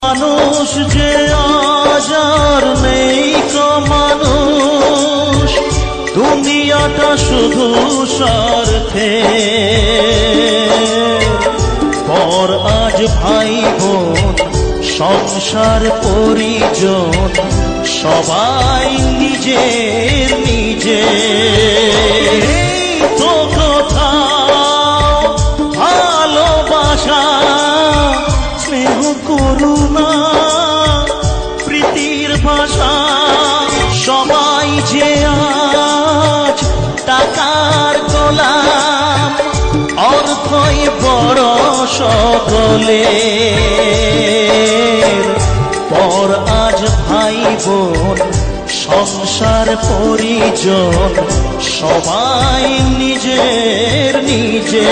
মানুষ যে আজ আর নেই কো মানুষ, দুনিয়াটা শুধু স্বার্থে। পর আজ ভাই বোন সংসার পরিজন সবাই নিজের নিজে। তো কোথাও ভালোবাসা স্নেহ করুণা প্রীতির ভাষা, সবাই যে আজ টাকার গোলাম, অর্থই বড় সকলের। পর আজ ভাই বোন সংসার পরিজন সবাই নিজের নিজে।